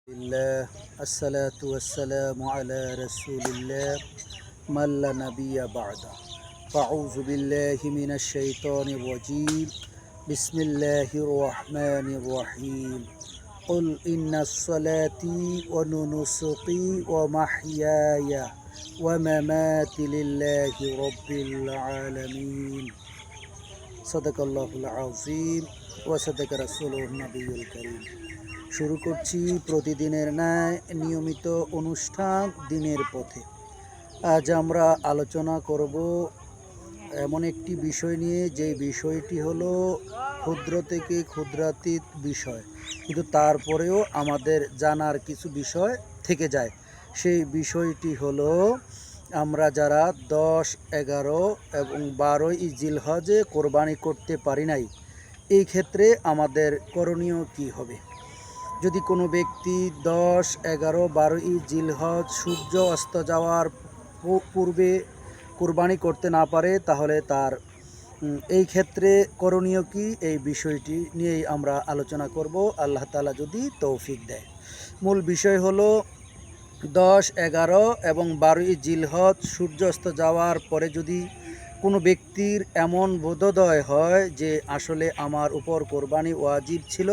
الله الصلاة والسلام على رسول الله من لا نبي بعده فأعوذ بالله من الشيطان الرجيم بسم الله الرحمن الرحيم قل إن صلاتي ونسكي ومحياي ومماتي لله رب العالمين صدق الله العظيم وصدق رسوله النبي الكريم। শুরু করছি প্রতিদিনের ন্যায় নিয়মিত অনুষ্ঠান দিনের পথে। আজ আমরা আলোচনা করব এমন একটি বিষয় নিয়ে, যে বিষয়টি হলো ক্ষুদ্র থেকে ক্ষুদ্রাতীত বিষয়, কিন্তু তারপরেও আমাদের জানার কিছু বিষয় থেকে যায়। সেই বিষয়টি হলো, আমরা যারা 10, 11 এবং 12 জিলহজে কোরবানি করতে পারি নাই, এই ক্ষেত্রে আমাদের করণীয় কি হবে? যদি কোনো ব্যক্তি 10, 11, 12 জিলহজ সূর্য অস্ত যাওয়ার পূর্বে কোরবানি করতে না পারে, তাহলে তার এই ক্ষেত্রে করণীয় কি, এই বিষয়টি নিয়েই আমরা আলোচনা করব, আল্লাহ তাআলা যদি তৌফিক দেয়। মূল বিষয় হলো 10, 11 এবং 12 জিলহজ সূর্য অস্ত যাওয়ার পরে যদি কোনো ব্যক্তির এমন বোধোদয় হয় যে আসলে আমার উপর কোরবানি ওয়াজিব ছিল,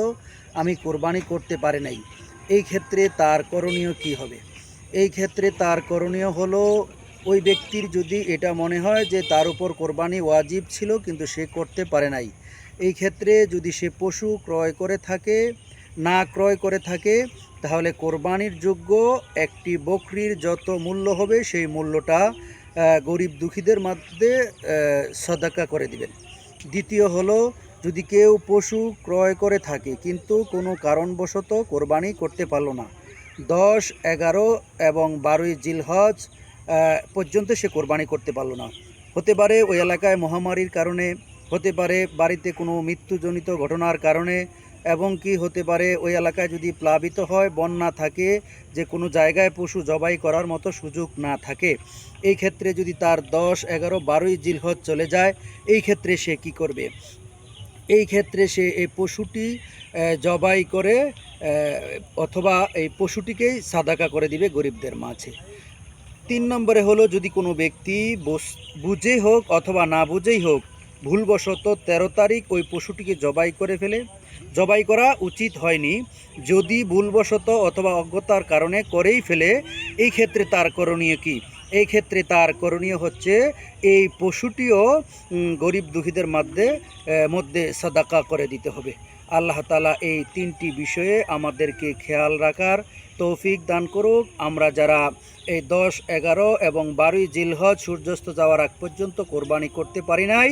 আমি কোরবানি করতে পারি নাই, এই ক্ষেত্রে তার করণীয় কি হবে? এই ক্ষেত্রে তার করণীয় হলো, ওই ব্যক্তির যদি এটা মনে হয় যে তার উপর কোরবানি ওয়াজিব ছিল কিন্তু সে করতে পারে নাই, এই ক্ষেত্রে যদি সে পশু ক্রয় করে থাকে, না ক্রয় করে থাকে, তাহলে কোরবানির যোগ্য একটি বকরির যত মূল্য হবে সেই মূল্যটা গরিব দুঃখীদের মধ্যে সদকা করে দিবেন। দ্বিতীয় হলো, যদি কেউ পশু ক্রয় করে থাকে কিন্তু কোনো কারণবশত কোরবানি করতে পারল না, 10, 11 এবং 12 জিলহজ পর্যন্ত সে কোরবানি করতে পারল না, হতে পারে ওই এলাকায় মহামারীর কারণে, হতে পারে বাড়িতে কোনো মৃত্যুজনিত ঘটনার কারণে, এবং কি হতে পারে ওই এলাকায় যদি প্লাবিত হয়, বন্যা থাকে, যে কোনো জায়গায় পশু জবাই করার মতো সুযোগ না থাকে, এই ক্ষেত্রে যদি তার 10, 11, 12 জিলহজ চলে যায়, এই ক্ষেত্রে সে কি করবে? এই ক্ষেত্রে সে এই পশুটি জবাই করে অথবা এই পশুটিকেই সাদাকা করে দিবে গরিবদের মাঝে। 3 নম্বরে হলো, যদি কোনো ব্যক্তি বুঝেই হোক অথবা না বুঝেই হোক ভুলবশত 13 তারিখ ওই পশুটিকে জবাই করে ফেলে, জবাই করা উচিত হয়নি, যদি ভুলবশত অথবা অজ্ঞতার কারণে করেই ফেলে, এই ক্ষেত্রে তার করণীয় কি? এই ক্ষেত্রে তার করণীয় হচ্ছে, এই পশুটিও গরিব দুঃখীদের মধ্যে সাদাকা করে দিতে হবে। আল্লাহ তাআলা এই 3টি বিষয়ে আমাদেরকে খেয়াল রাখার তৌফিক দান করুক। আমরা যারা এই 10, 11 এবং 12 জিলহজ সূর্যাস্ত যাওয়ার আগ পর্যন্ত কোরবানি করতে পারি নাই,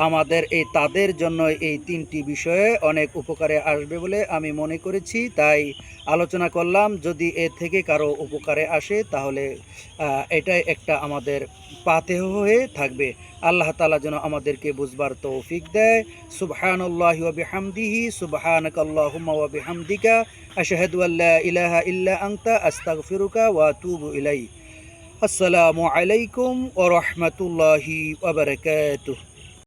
আমাদের তাদের জন্য এই 3টি বিষয়ে অনেক উপকারে আসবে বলে আমি মনে করেছি, তাই আলোচনা করলাম। যদি এ থেকে কারো উপকারে আসে, তাহলে এটাই একটা আমাদের পাথেয় হয়ে থাকবে। আল্লাহ তাআলা যেন আমাদেরকে বুঝবার তৌফিক দেয়। সুবহানাল্লাহি ওয়া বিহামদিহি, সুবহানাকাল্লাহুম্মা ওয়া বিহামদিকা, আশহাদু আল্লা ইলাহা ইল্লা আনতা, আস্তাগফিরুকা ওয়া আতুবু ইলাইক। আসসালামু আলাইকুম ওয়া রাহমাতুল্লাহি ওয়া বারাকাতুহু।